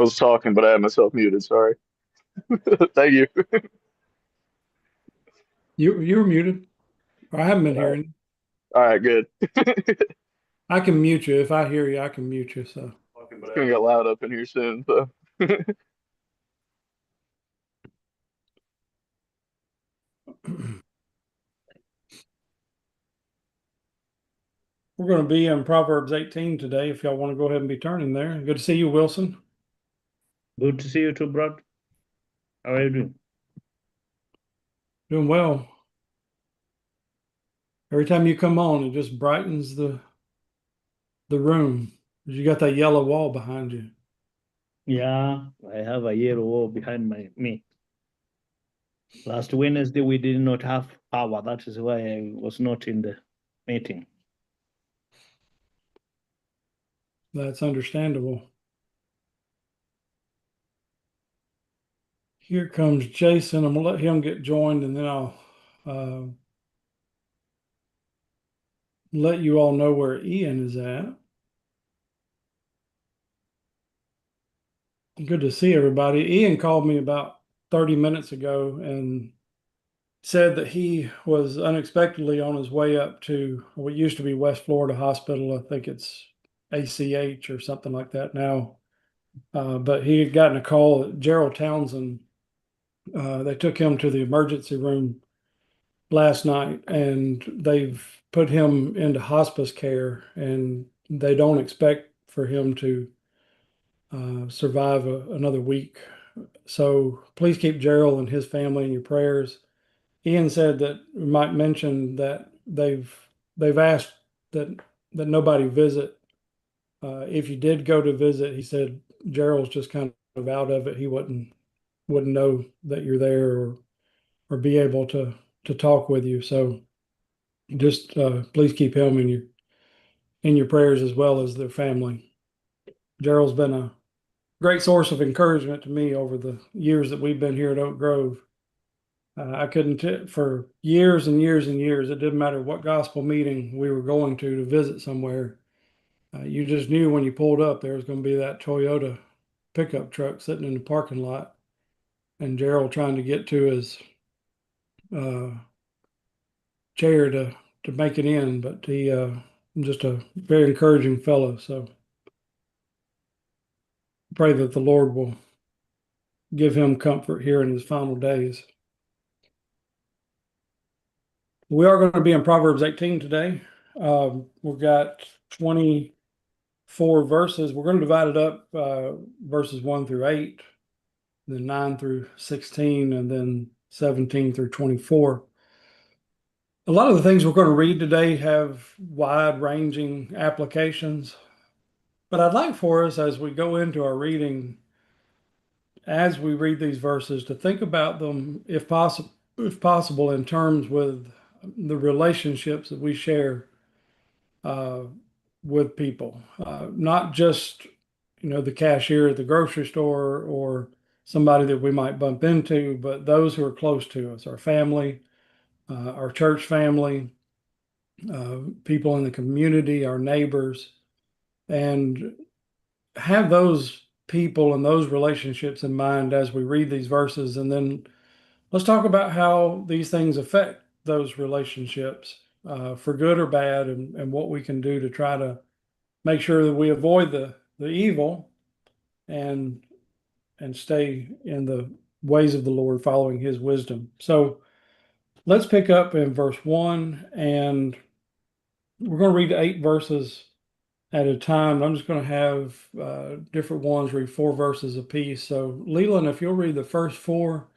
I was talking, but I had myself muted. Sorry. Thank you. You were muted. I haven't been All right. hearing. All right, good. I can mute you if I hear you. I can mute you. So It's gonna get loud up in here soon. So, we're going to be in Proverbs 18 today. If y'all want to go ahead and be turning there. Good to see you, Wilson. Good to see you too, bro. How are you doing? Doing well. Every time you come on, it just brightens the room. You got that yellow wall behind you. Yeah, I have a yellow wall behind me. Last Wednesday we did not have power. That is why I was not in the meeting. That's understandable. Here comes Jason. I'm gonna let him get joined, and then I'll uh, let you all know where Ian is at. Good to see everybody. Ian called me about 30 minutes ago and said that he was unexpectedly on his way up to what used to be West Florida Hospital. I think it's ACH or something like that now. But he had gotten a call that Gerald Townsend, they took him to the emergency room last night and they've put him into hospice care and they don't expect for him to survive another week. So please keep Gerald and his family in your prayers. Ian said that we might mention that they've asked that nobody visit. If you did go to visit, he said Gerald's just kind of out of it. He wouldn't know that you're there or be able to talk with you. So just please keep him in your prayers as well as their family. Gerald's been a great source of encouragement to me over the years that we've been here at Oak Grove. I couldn't, for years and years and years, it didn't matter what gospel meeting we were going to visit somewhere. You just knew when you pulled up there was going to be that Toyota pickup truck sitting in the parking lot and Gerald trying to get to his uh, chair to make it in. But he just a very encouraging fellow. So pray that the Lord will give him comfort here in his final days. We are going to be in Proverbs 18 today. We've got 24 verses. We're going to divide it up verses 1 through 8, then 9 through 16, and then 17 through 24. A lot of the things we're going to read today have wide ranging applications, but I'd like for us as we go into our reading, as we read these verses, to think about them, if possible, in terms with the relationships that we share uh, with people, not just the cashier at the grocery store or somebody that we might bump into, but those who are close to us, our family, our church family, people in the community, our neighbors, and have those people and those relationships in mind as we read these verses. And then let's talk about how these things affect those relationships for good or bad, and what we can do to try to make sure that we avoid the evil and stay in the ways of the Lord, following his wisdom. So let's pick up in verse 1, and we're going to read 8 verses at a time. I'm just going to have different ones read 4 verses apiece. So Leland, if you'll read the first 4,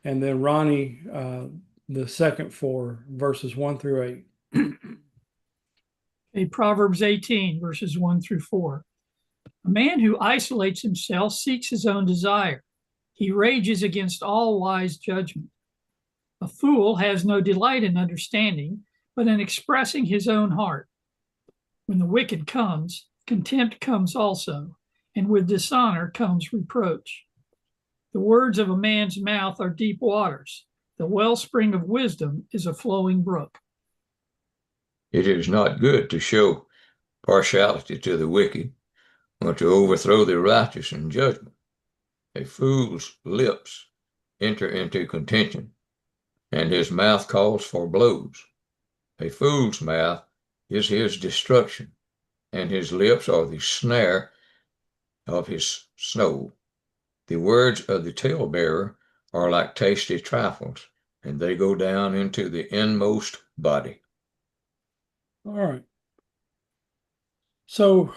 and then Ronnie, the second 4, verses 1 through 8. Proverbs 18, verses 1 through 4. A man who isolates himself seeks his own desire. He rages against all wise judgment. A fool has no delight in understanding, but in expressing his own heart. When the wicked comes, contempt comes also, and with dishonor comes reproach. The words of a man's mouth are deep waters. The wellspring of wisdom is a flowing brook. It is not good to show partiality to the wicked, or to overthrow the righteous in judgment. A fool's lips enter into contention, and his mouth calls for blows. A fool's mouth is his destruction, and his lips are the snare of his soul. The words of the talebearer are like tasty trifles, and they go down into the inmost body. All right. So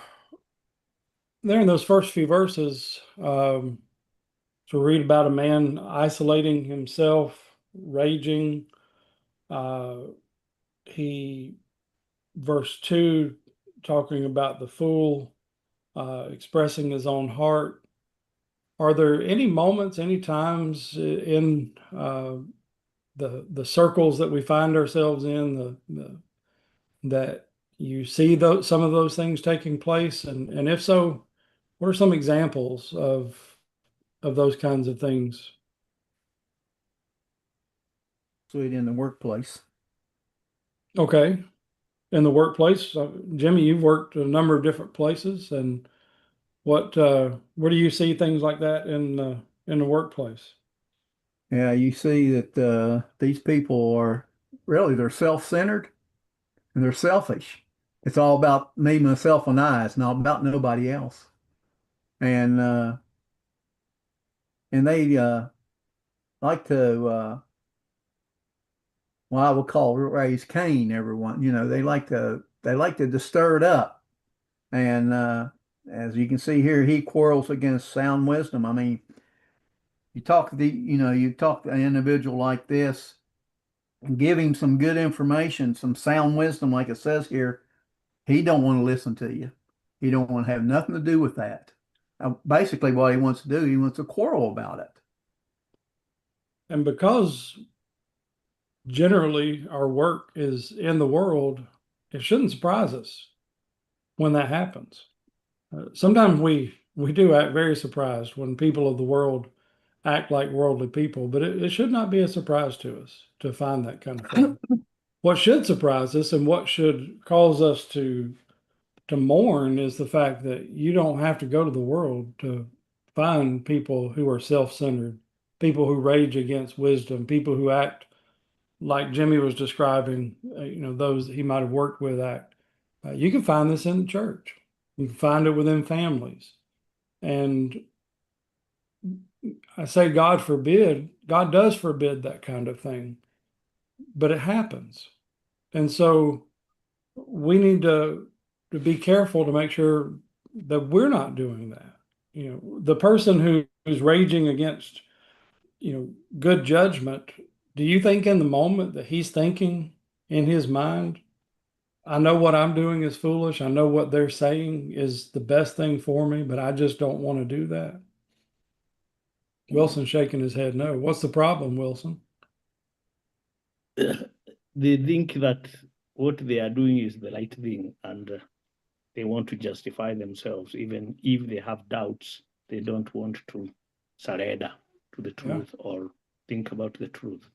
there in those first few verses, to read about a man isolating himself, raging. He, verse 2, talking about the fool expressing his own heart. Are there any moments, any times in the circles that we find ourselves in, that you see some of those things taking place? And if so, what are some examples of those kinds of things? So it in the workplace. Okay. In the workplace, Jimmy, you've worked a number of different places, and where do you see things like that in the workplace? Yeah, you see that these people are really, they're self-centered and they're selfish. It's all about me, myself, and I. It's not about nobody else. And they like to well, I would call raise Cain, everyone. You know, they like to stir it up. And as you can see here, he quarrels against sound wisdom. I mean, you talk to an individual like this and give him some good information, some sound wisdom, like it says here, he don't want to listen to you. He don't want to have nothing to do with that. Basically, what he wants to do, he wants to quarrel about it. And because generally our work is in the world, it shouldn't surprise us when that happens. Sometimes we do act very surprised when people of the world act like worldly people, but it should not be a surprise to us to find that kind of thing. What should surprise us and what should cause us to mourn is the fact that you don't have to go to the world to find people who are self-centered, people who rage against wisdom, people who act like Jimmy was describing, those that he might have worked with act. You can find this in the church. You can find it within families. And I say God forbid, God does forbid that kind of thing, but it happens. And so we need to be careful to make sure that we're not doing that. The person who's raging against, good judgment, do you think in the moment that he's thinking in his mind, I know what I'm doing is foolish. I know what they're saying is the best thing for me, but I just don't want to do that? Wilson's shaking his head no. What's the problem, Wilson? They think that what they are doing is the right thing, and they want to justify themselves. Even if they have doubts, they don't want to surrender to the truth or think about the truth.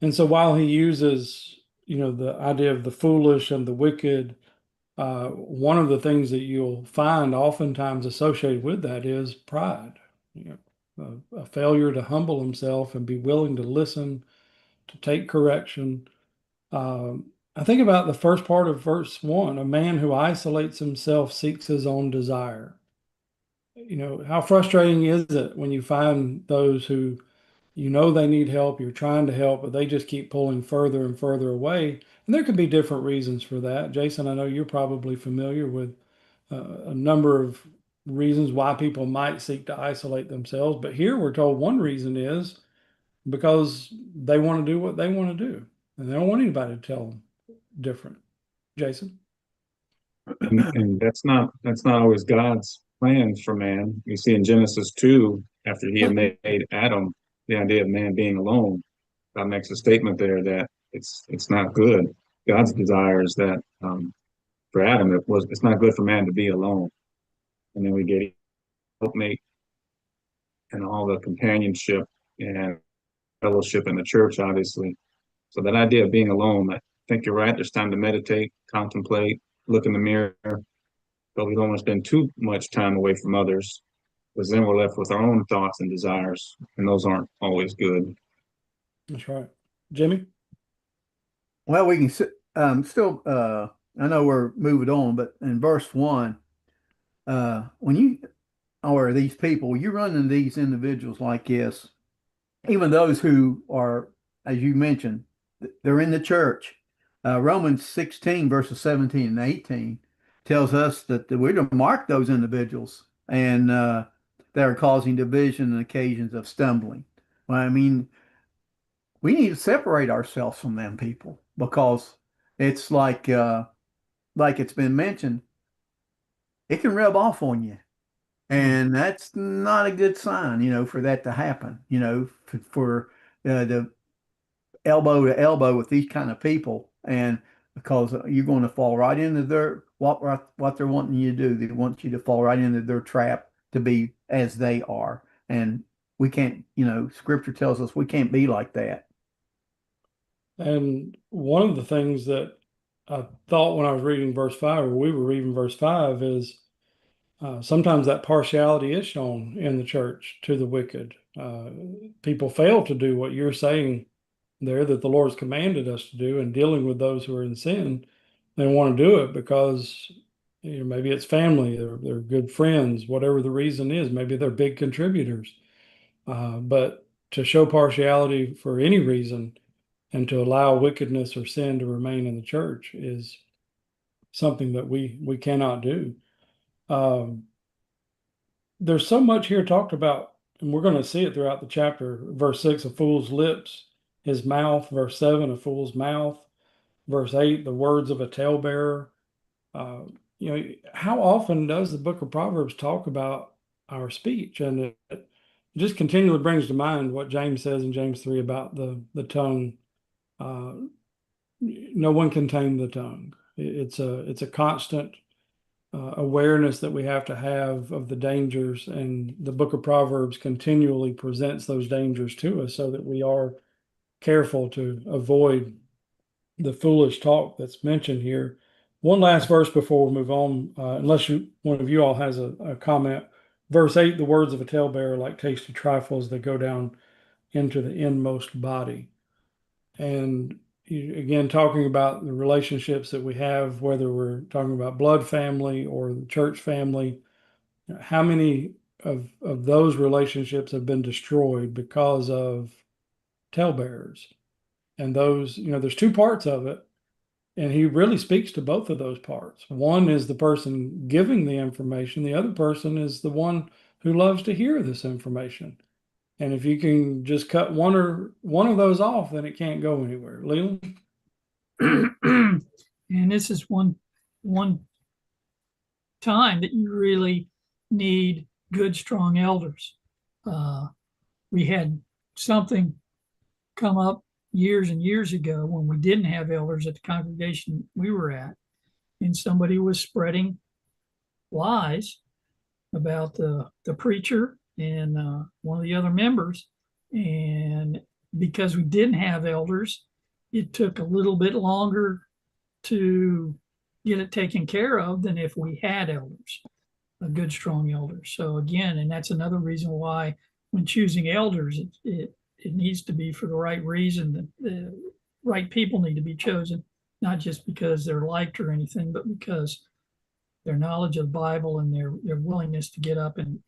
And so while he uses, the idea of the foolish and the wicked, one of the things that you'll find oftentimes associated with that is pride. A failure to humble himself and be willing to listen, to take correction. I think about the first part of verse 1, a man who isolates himself seeks his own desire. How frustrating is it when you find those who they need help, you're trying to help, but they just keep pulling further and further away. And there could be different reasons for that. Jason, I know you're probably familiar with a number of reasons why people might seek to isolate themselves. But here we're told one reason is because they want to do what they want to do, and they don't want anybody to tell them different. Jason? And that's not always God's plans for man. You see in Genesis 2, after he had made Adam, the idea of man being alone, God makes a statement there that it's not good. God's desire is that for Adam it's not good for man to be alone. And then we get helpmate and all the companionship and fellowship in the church, obviously. So that idea of being alone, I think you're right. There's time to meditate, contemplate, look in the mirror, but we don't want to spend too much time away from others. because then we're left with our own thoughts and desires, and those aren't always good. That's right. Jimmy? Well, we can still, I know we're moving on, but in verse 1, when you, or these people, you run into these individuals like this, even those who are, as you mentioned, they're in the church. Romans 16, verses 17 and 18 tells us that we're to mark those individuals and that are causing division and occasions of stumbling. Well, I mean, we need to separate ourselves from them people because it's like it's been mentioned, it can rub off on you. And that's not a good sign, for that to happen, for the elbow to elbow with these kind of people. And because you're going to fall right into what they're wanting you to do. They want you to fall right into their trap to be as they are. And we can't, scripture tells us we can't be like that. And one of the things that I thought when I was reading verse 5, or we were reading verse 5, is sometimes that partiality is shown in the church to the wicked. People fail to do what you're saying there that the Lord's commanded us to do in dealing with those who are in sin. They want to do it because maybe it's family, they're good friends, whatever the reason is. Maybe they're big contributors. But to show partiality for any reason and to allow wickedness or sin to remain in the church is something that we cannot do. There's so much here talked about, and we're going to see it throughout the chapter. Verse 6, a fool's lips, his mouth. Verse 7, a fool's mouth. Verse 8, the words of a talebearer. How often does the book of Proverbs talk about our speech? And it just continually brings to mind what James says in James 3 about the tongue. No one can tame the tongue. It's a constant awareness that we have to have of the dangers, and the book of Proverbs continually presents those dangers to us so that we are careful to avoid the foolish talk that's mentioned here. One last verse before we move on, unless one of you all has a comment. Verse 8, the words of a talebearer like tasty trifles that go down into the inmost body. And again, talking about the relationships that we have, whether we're talking about blood family or the church family, how many of those relationships have been destroyed because of talebearers? And those, there's two parts of it. And he really speaks to both of those parts. One is the person giving the information. The other person is the one who loves to hear this information. And if you can just cut one of those off, then it can't go anywhere. Leland? And this is one time that you really need good, strong elders. We had something come up years and years ago when we didn't have elders at the congregation we were at, and somebody was spreading lies about the preacher and one of the other members. And because we didn't have elders, it took a little bit longer to get it taken care of than if we had elders, a good, strong elders. So again, and that's another reason why when choosing elders, it needs to be for the right reason. The right people need to be chosen, not just because they're liked or anything, but because their knowledge of the Bible and their willingness to get up and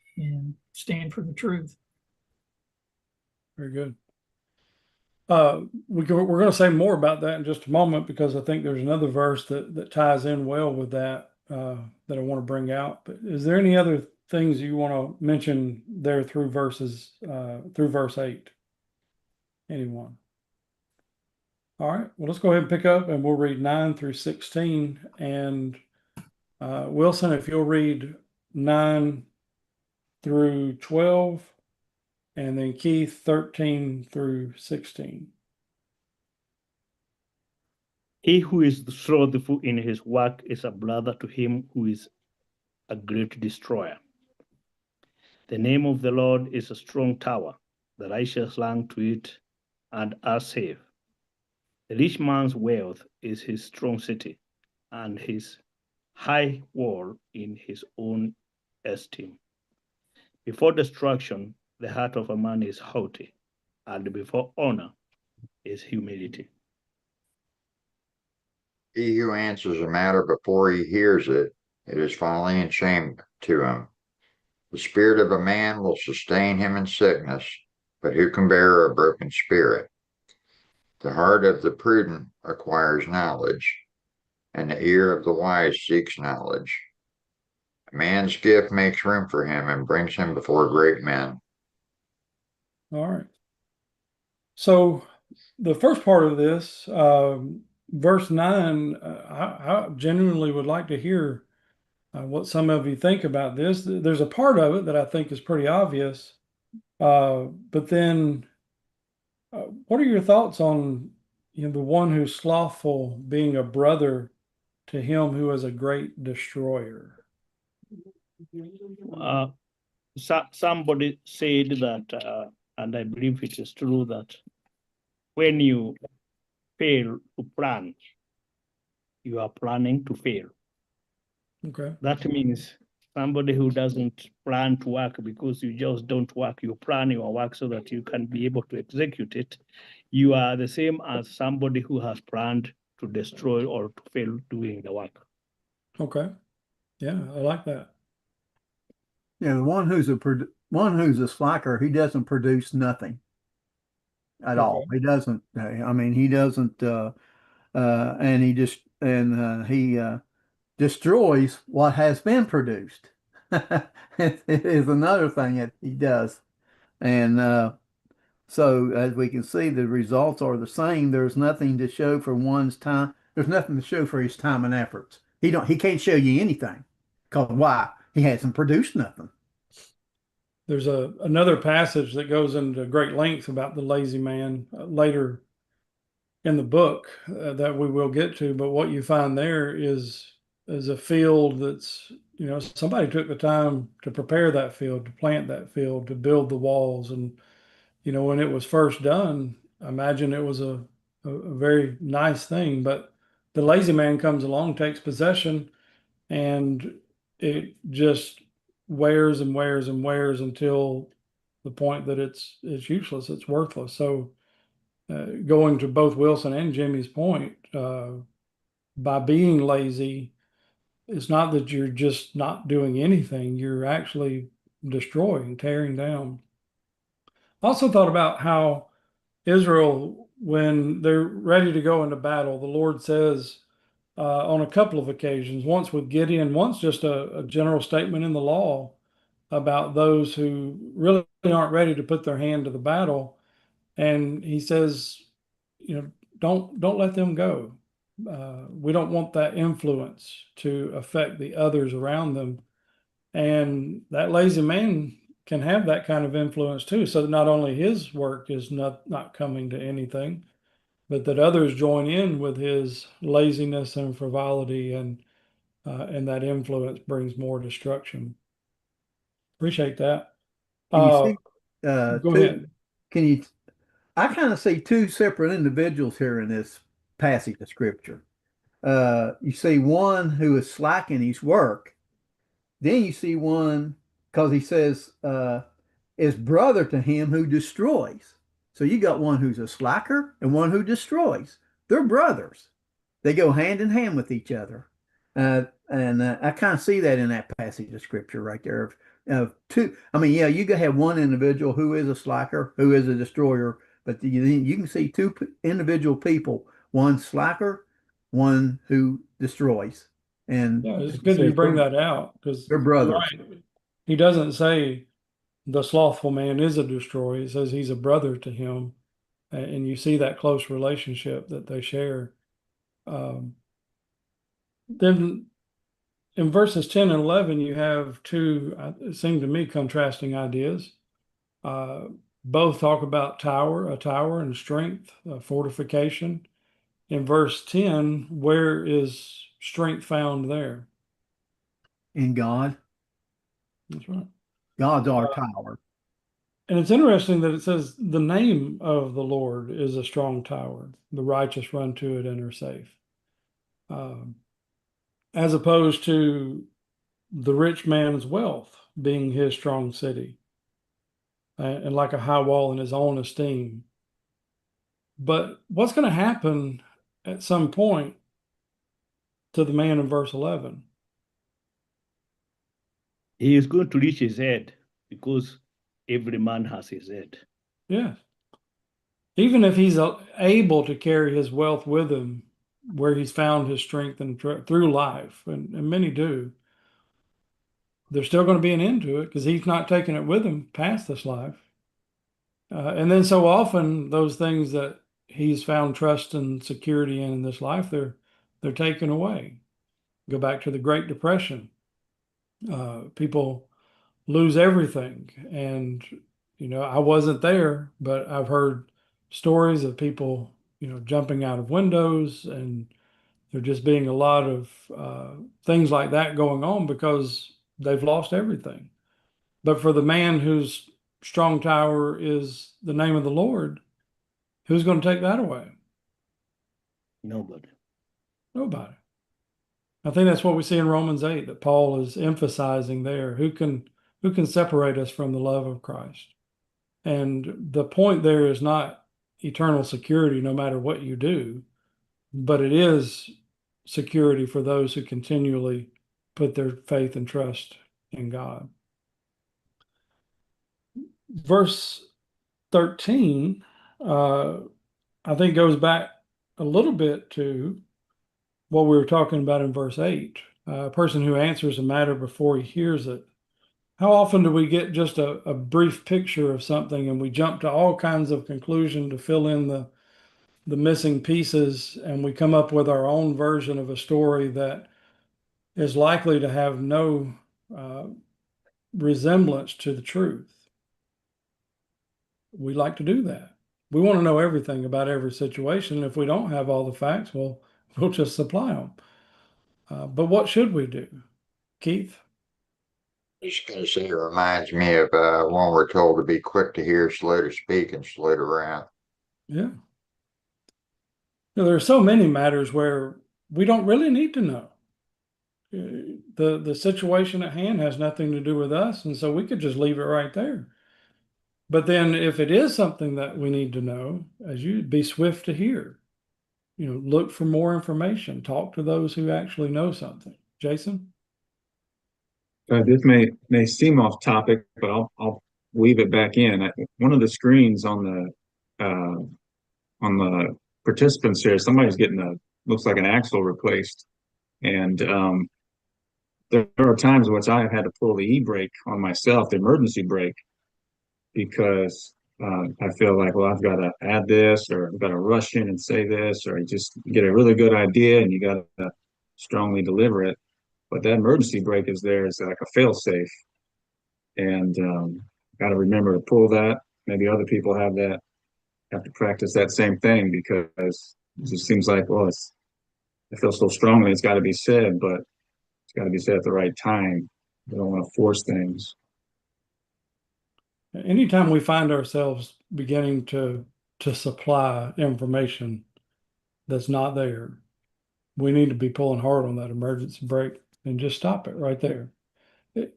stand for the truth. Very good. We're going to say more about that in just a moment, because I think there's another verse that ties in well with that that I want to bring out. But is there any other things you want to mention there through verse 8? Anyone? All right. Well, let's go ahead and pick up, and we'll read 9 through 16. And Wilson, if you'll read 9 through 12. And then Keith, 13 through 16. He who is slothful in his work is a brother to him who is a great destroyer. The name of the Lord is a strong tower. The righteous run to it and are safe. The rich man's wealth is his strong city, and his high wall in his own esteem. Before destruction, the heart of a man is haughty, and before honor is humility. He who answers a matter before he hears it, it is folly and shame to him. The spirit of a man will sustain him in sickness, but who can bear a broken spirit? The heart of the prudent acquires knowledge, and the ear of the wise seeks knowledge. A man's gift makes room for him and brings him before great men. All right. So the first part of this, verse 9, I genuinely would like to hear what some of you think about this. There's a part of it that I think is pretty obvious, but then what are your thoughts on the one who's slothful being a brother to him who is a great destroyer? Somebody said that, and I believe it is true, that when you fail to plan, you are planning to fail. Okay. That means somebody who doesn't plan to work because you just don't work, you plan your work so that you can be able to execute it. You are the same as somebody who has planned to destroy or to fail doing the work. Okay. Yeah, I like that. Yeah, the one who's a slacker, he doesn't produce nothing at all. He doesn't. I mean, he doesn't. And he destroys what has been produced. It is another thing that he does, and so as we can see, the results are the same. There's nothing to show for one's time. There's nothing to show for his time and efforts. He can't show you anything. Because why? He hasn't produced nothing. There's another passage that goes into great length about the lazy man later in the book that we will get to. But what you find there is a field that's, somebody took the time to prepare that field, to plant that field, to build the walls. And, when it was first done, I imagine it was a very nice thing. But the lazy man comes along, takes possession, and it just wears and wears and wears until the point that it's useless, it's worthless. So going to both Wilson and Jimmy's point, by being lazy, it's not that you're just not doing anything, you're actually destroying, tearing down. I also thought about how Israel, when they're ready to go into battle, the Lord says on a couple of occasions, once with Gideon, once just a general statement in the law about those who really aren't ready to put their hand to the battle. And he says, don't let them go. We don't want that influence to affect the others around them. And that lazy man can have that kind of influence too. So that not only his work is not coming to anything, but that others join in with his laziness and frivolity, and that influence brings more destruction. Appreciate that. Can you see Go ahead. I kind of see two separate individuals here in this passage of scripture. You see one who is slack in his work. Then you see one, because he says, is brother to him who destroys. So you got one who's a slacker and one who destroys. They're brothers. They go hand in hand with each other. And I kind of see that in that passage of scripture right there. Of two, I mean, yeah, you could have one individual who is a slacker, who is a destroyer, but you can see two individual people, one slacker, one who destroys. And Yeah, it's good that you bring that out, because they're brothers. right. He doesn't say the slothful man is a destroyer. He says he's a brother to him, and you see that close relationship that they share. Then in verses 10 and 11, you have two, it seemed to me, contrasting ideas. Both talk about a tower and strength, fortification. In verse 10, where is strength found there? In God. That's right. God's our tower. And it's interesting that it says the name of the Lord is a strong tower. The righteous run to it and are safe. As opposed to the rich man's wealth being his strong city. and like a high wall in his own esteem. But what's going to happen at some point to the man in verse 11? He is going to reach his head because every man has his head. Yes. Even if he's able to carry his wealth with him, where he's found his strength and through life, and many do, there's still going to be an end to it because he's not taking it with him past this life. And then so often those things that he's found trust and security in this life, they're taken away. Go back to the Great Depression. People lose everything, and I wasn't there, but I've heard stories of people jumping out of windows, and there just being a lot of things like that going on because they've lost everything. But for the man whose strong tower is the name of the Lord, who's going to take that away? Nobody. Nobody. I think that's what we see in Romans 8 that Paul is emphasizing there. Who can separate us from the love of Christ? And the point there is not eternal security no matter what you do, but it is security for those who continually put their faith and trust in God. Verse 13, I think, goes back a little bit to what we were talking about in verse 8. A person who answers a matter before he hears it. How often do we get just a brief picture of something and we jump to all kinds of conclusion to fill in the missing pieces, and we come up with our own version of a story that is likely to have no resemblance to the truth? We like to do that. We want to know everything about every situation. If we don't have all the facts, we'll just supply them. But what should we do, Keith? Just gonna say it reminds me of when we're told to be quick to hear, slow to speak, and slow to wrath. Yeah. There are so many matters where we don't really need to know. The situation at hand has nothing to do with us, and so we could just leave it right there. But then if it is something that we need to know, as you be swift to hear, look for more information, talk to those who actually know something. Jason? This may seem off topic, but I'll weave it back in. One of the screens on the participants here, somebody's getting looks like an axle replaced, and there are times in which I have had to pull the e-brake on myself, the emergency brake, because I feel like, well, I've got to add this, or I've got to rush in and say this, or you just get a really good idea and you got to strongly deliver it. But that emergency brake is there as like a fail safe, and got to remember to pull that. Maybe other people have to practice that same thing, because it just seems like, well, I feel so strongly it's got to be said, but it's got to be said at the right time. We don't want to force things. Anytime we find ourselves beginning to supply information that's not there, we need to be pulling hard on that emergency brake and just stop it right there.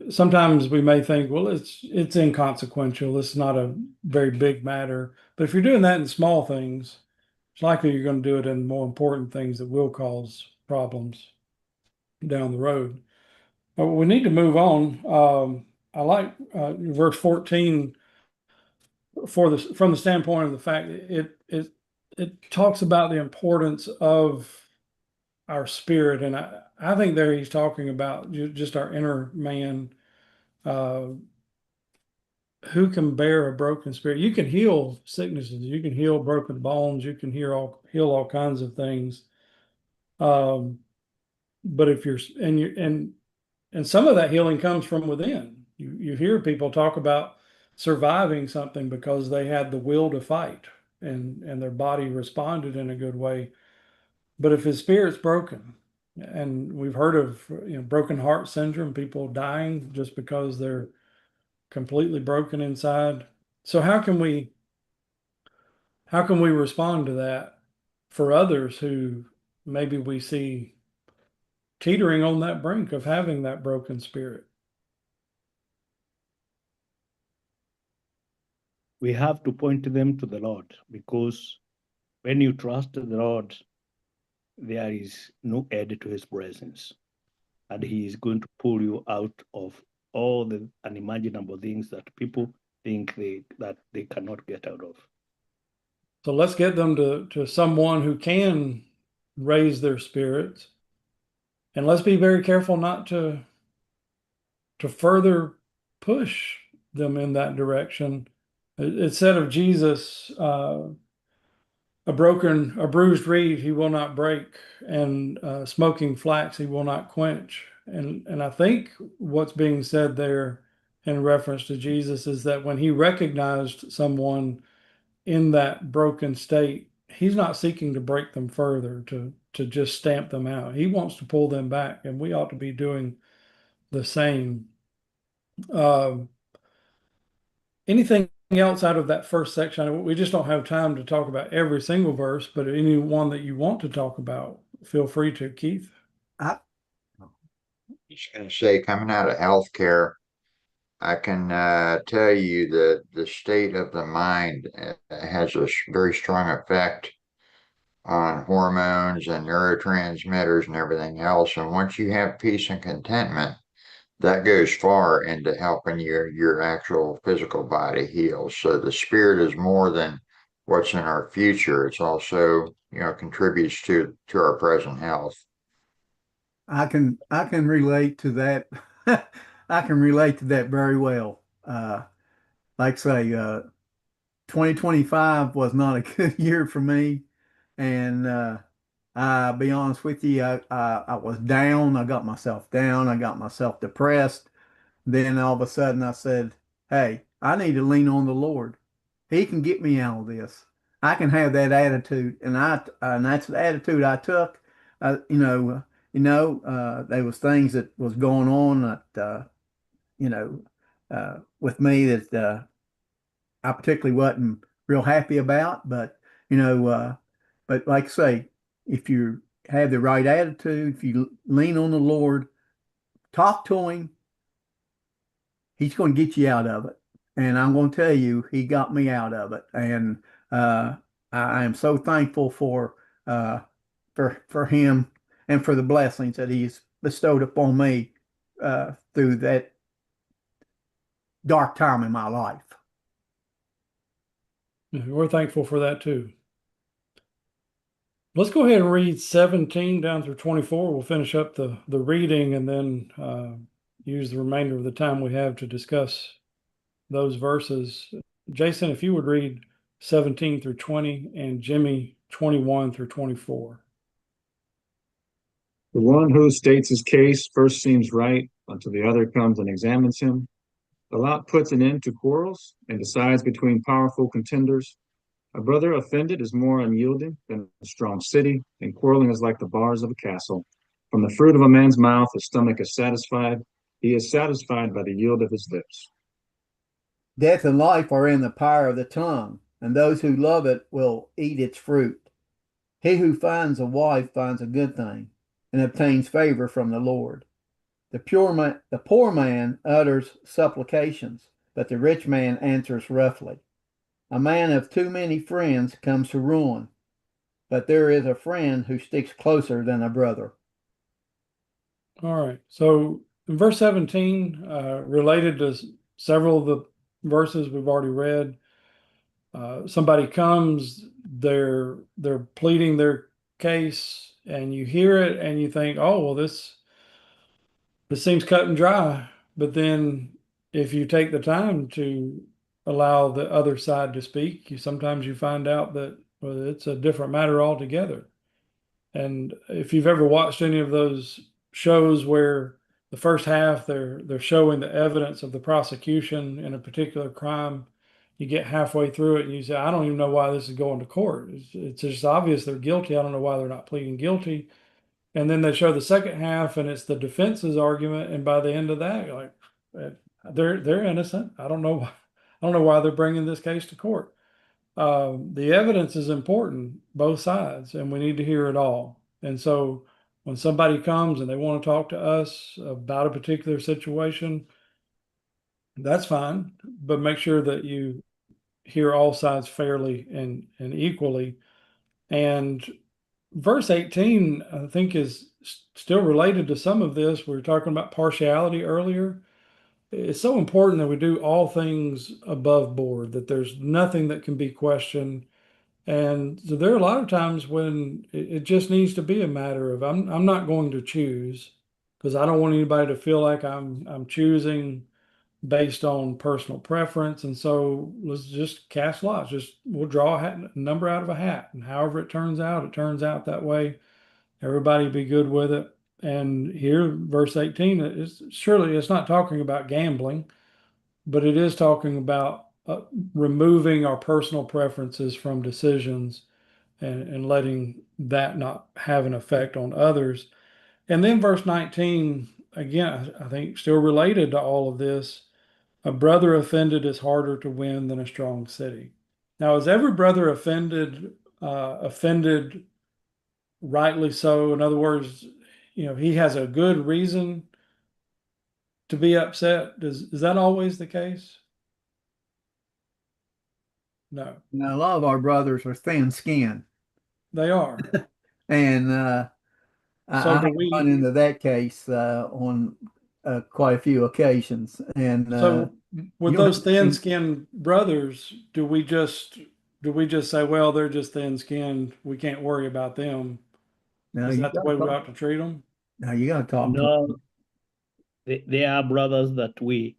Sometimes we may think, well, it's inconsequential. It's not a very big matter. But if you're doing that in small things, it's likely you're going to do it in more important things that will cause problems down the road. But we need to move on. I like verse 14 from the standpoint of the fact that it talks about the importance of our spirit, and I think there he's talking about just our inner man. Who can bear a broken spirit? You can heal sicknesses, you can heal broken bones, you can heal all kinds of things. But if you're and some of that healing comes from within. You hear people talk about surviving something because they had the will to fight, and their body responded in a good way. But if his spirit's broken, and we've heard of broken heart syndrome, people dying just because they're completely broken inside. So how can we respond to that for others who maybe we see teetering on that brink of having that broken spirit? we have to point them to the Lord, because when you trust the Lord, there is no end to his presence. And he is going to pull you out of all the unimaginable things that people think that they cannot get out of. So let's get them to someone who can raise their spirits. And let's be very careful not to further push them in that direction. It said of Jesus, a bruised reed he will not break, and smoking flax he will not quench. And I think what's being said there in reference to Jesus is that when he recognized someone in that broken state, he's not seeking to break them further, to just stamp them out. He wants to pull them back, and we ought to be doing the same. Anything else out of that first section? We just don't have time to talk about every single verse, but any one that you want to talk about, feel free to, Keith. I, Just going to say, coming out of healthcare, I can tell you that the state of the mind has a very strong effect on hormones and neurotransmitters and everything else. And once you have peace and contentment, that goes far into helping your actual physical body heal. So the spirit is more than what's in our future. It's also, contributes to our present health. I can relate to that. I can relate to that very well. Like say, 2025 was not a good year for me, and I'll be honest with you, I was down. I got myself down. I got myself depressed. Then all of a sudden I said, "Hey, I need to lean on the Lord. He can get me out of this. I can have that attitude." And that's the attitude I took. There was things that was going on that with me that I particularly wasn't real happy about. But like I say, if you have the right attitude, if you lean on the Lord, talk to Him, He's going to get you out of it. And I'm going to tell you, He got me out of it. And I am so thankful for Him and for the blessings that He's bestowed upon me through that dark time in my life. We're thankful for that too. Let's go ahead and read 17 down through 24. We'll finish up the reading and then use the remainder of the time we have to discuss those verses. Jason, if you would read 17 through 20, and Jimmy 21 through 24. The one who states his case first seems right until the other comes and examines him. The lot puts an end to quarrels and decides between powerful contenders. A brother offended is more unyielding than a strong city, and quarreling is like the bars of a castle. From the fruit of a man's mouth, his stomach is satisfied. He is satisfied by the yield of his lips. Death and life are in the power of the tongue, and those who love it will eat its fruit. He who finds a wife finds a good thing and obtains favor from the Lord. The poor man utters supplications, but the rich man answers roughly. A man of too many friends comes to ruin, but there is a friend who sticks closer than a brother. All right. So in verse 17, related to several of the verses we've already read, somebody comes, they're pleading their case, and you hear it and you think, oh, well, this seems cut and dry. But then if you take the time to allow the other side to speak, sometimes you find out that, well, it's a different matter altogether. And if you've ever watched any of those shows where the first half they're showing the evidence of the prosecution in a particular crime, you get halfway through it and you say, I don't even know why this is going to court. It's just obvious they're guilty. I don't know why they're not pleading guilty. And then they show the second half and it's the defense's argument. And by the end of that, you're like, they're innocent. I don't know why they're bringing this case to court. The evidence is important, both sides, and we need to hear it all. And so when somebody comes and they want to talk to us about a particular situation, that's fine, but make sure that you hear all sides fairly and equally. And verse 18, I think, is still related to some of this. We were talking about partiality earlier. It's so important that we do all things above board, that there's nothing that can be questioned. And so there are a lot of times when it just needs to be a matter of I'm not going to choose, because I don't want anybody to feel like I'm choosing based on personal preference. And so let's just cast lots. Just we'll draw a number out of a hat, and however it turns out that way. Everybody be good with it. And here, verse 18 is surely it's not talking about gambling, but it is talking about removing our personal preferences from decisions and letting that not have an effect on others. And then verse 19, again, I think still related to all of this, a brother offended is harder to win than a strong city. Now, is every brother offended rightly so? In other words, he has a good reason to be upset. Is that always the case? No, Now, a lot of our brothers are thin-skinned, they are. and So I do have run we. into that case on quite a few occasions. And So with you don't those have to be, thin-skinned brothers, do we just say, well, they're just thin-skinned, we can't worry about them? now Is you that the got way to we talk. ought to treat them? Now you got to talk to No, them. they are brothers that we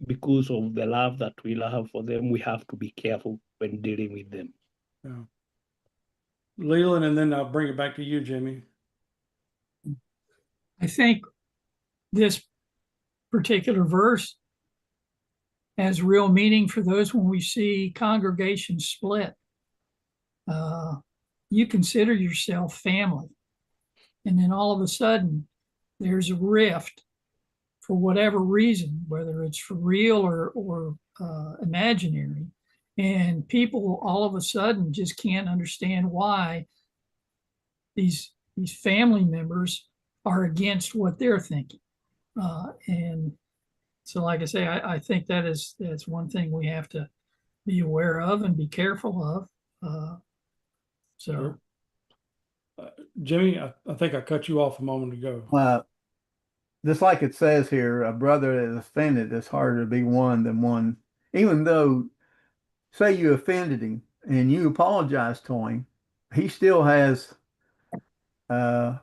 because of the love that we have for them, we have to be careful when dealing with them. Yeah. Leland, and then I'll bring it back to you, Jimmy. I think this particular verse has real meaning for those when we see congregations split. You consider yourself family, and then all of a sudden there's a rift for whatever reason, whether it's for real or imaginary, and people all of a sudden just can't understand why these family members are against what they're thinking. And so, like I say, I think that's one thing we have to be aware of and be careful of. So, Sure. Jimmy, I think I cut you off a moment ago. Just like it says here, a brother that is offended is harder to be won than one. Even though, say you offended him and you apologize to him, he still has uh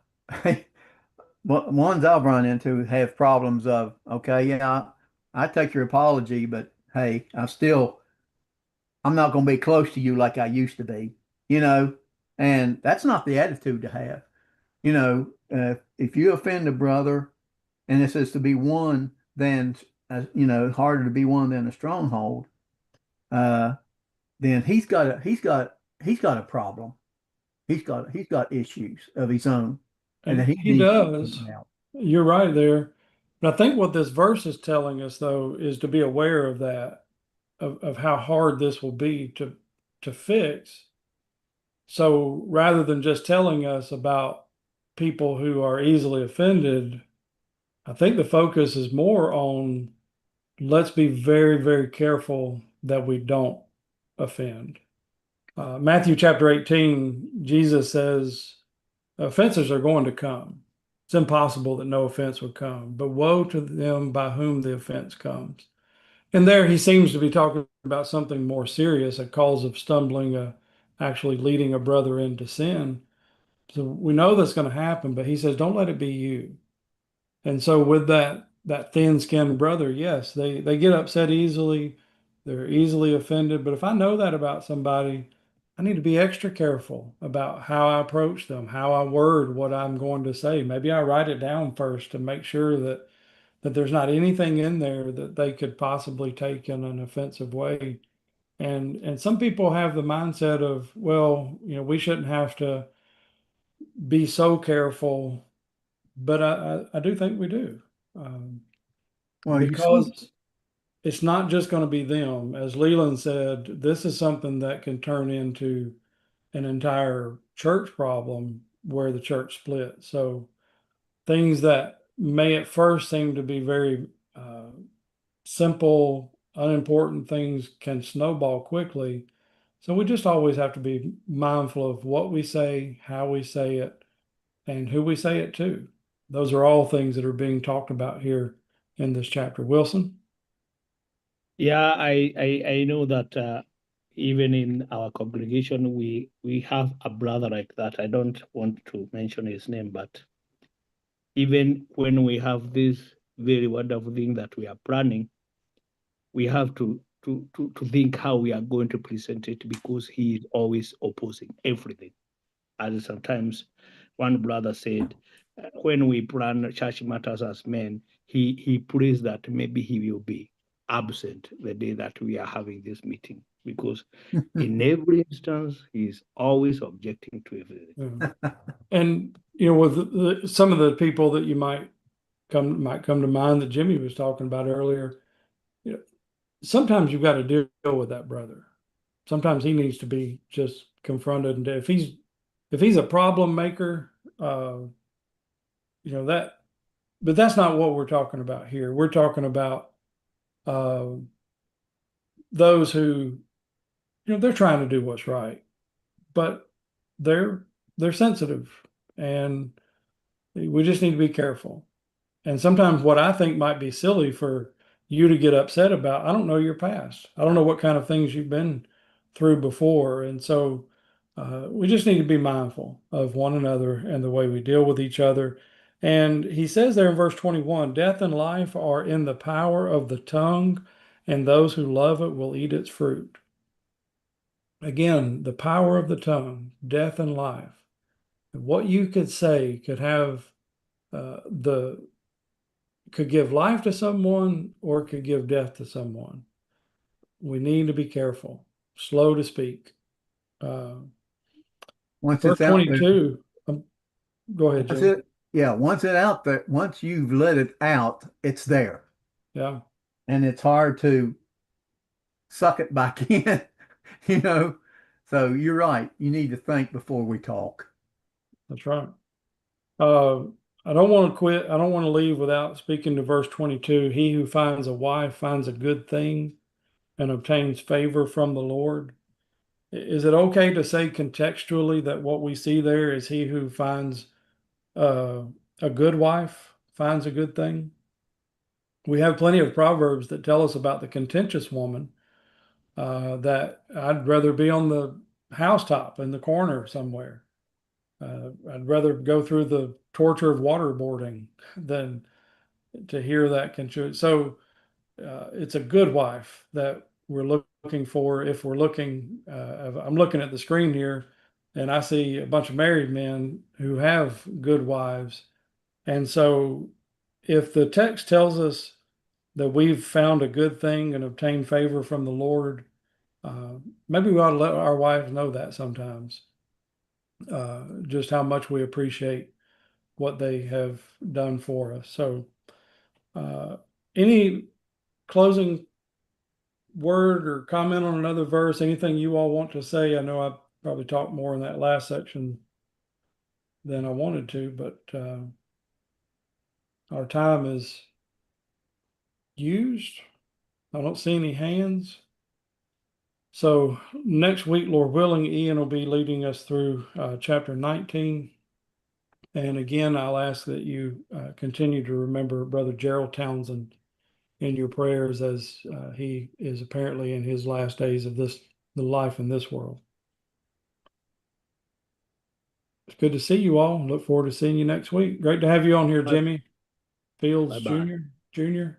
ones I've run into have problems of, okay, yeah, I take your apology, but hey, I'm not going to be close to you like I used to be, you know, and that's not the attitude to have. If you offend a brother and this is to be won, then, harder to be won than a stronghold, uh, then he's got a problem. He's got issues of his own, and And that he he needs to does. sort out. You're right there. But I think what this verse is telling us, though, is to be aware of that, of how hard this will be to fix. So rather than just telling us about people who are easily offended, I think the focus is more on let's be very, very careful that we don't offend. Matthew chapter 18, Jesus says, offenses are going to come. It's impossible that no offense would come, but woe to them by whom the offense comes. And there he seems to be talking about something more serious, a cause of stumbling, actually leading a brother into sin. So we know that's going to happen, but he says, don't let it be you. And so with that thin-skinned brother, yes, they get upset easily, they're easily offended. But if I know that about somebody, I need to be extra careful about how I approach them, how I word what I'm going to say. Maybe I write it down first to make sure that there's not anything in there that they could possibly take in an offensive way. And some people have the mindset of, well, we shouldn't have to be so careful, but I do think we do. Um, Well, you see, because it's not just going to be them. As Leland said, this is something that can turn into an entire church problem where the church split. So things that may at first seem to be very simple unimportant things can snowball quickly. So we just always have to be mindful of what we say, how we say it, and who we say it to. Those are all things that are being talked about here in this chapter. Wilson? Yeah, I know that even in our congregation, we have a brother like that. I don't want to mention his name, but even when we have this very wonderful thing that we are planning, we have to think how we are going to present it, because he is always opposing everything. As sometimes one brother said, when we plan church matters as men, he prays that maybe he will be absent the day that we are having this meeting, because in every instance he's always objecting to everything. Yeah. And with some of the people that you might come to mind that Jimmy was talking about earlier, sometimes you've got to deal with that brother. Sometimes he needs to be just confronted, and if he's a problem maker, that. But that's not what we're talking about here. We're talking about those who, they're trying to do what's right, but they're sensitive, and we just need to be careful. And sometimes what I think might be silly for you to get upset about, I don't know your past. I don't know what kind of things you've been through before. And so we just need to be mindful of one another and the way we deal with each other. And he says there in verse 21, death and life are in the power of the tongue, and those who love it will eat its fruit. Again, the power of the tongue, death and life. What you could say could have could give life to someone or could give death to someone. We need to be careful, slow to speak. Once Verse it's out there, 22, go ahead, once Jim. once it out there, once you've let it out, it's there. Yeah, And it's hard to suck it back in, you know. So you're right. You need to think before we talk. that's right. Uh, I don't want to quit. I don't want to leave without speaking to verse 22. He who finds a wife finds a good thing and obtains favor from the Lord. Is it okay to say contextually that what we see there is he who finds uh, a good wife finds a good thing? We have plenty of proverbs that tell us about the contentious woman, that I'd rather be on the housetop in the corner somewhere. I'd rather go through the torture of waterboarding than to hear that contentious. So it's a good wife that we're looking for. If we're looking, I'm looking at the screen here, and I see a bunch of married men who have good wives. And so if the text tells us that we've found a good thing and obtained favor from the Lord, uh, maybe we ought to let our wives know that sometimes, just how much we appreciate what they have done for us. So, uh, any closing word or comment on another verse? Anything you all want to say? I know I probably talked more in that last section than I wanted to, but our time is used. I don't see any hands. So next week, Lord willing, Ian will be leading us through chapter 19. And again, I'll ask that you continue to remember Brother Gerald Townsend in your prayers, as he is apparently in his last days of the life in this world. It's good to see you all. Look forward to seeing you next week. Great to have you on here, Jimmy Fields Bye-bye. Jr.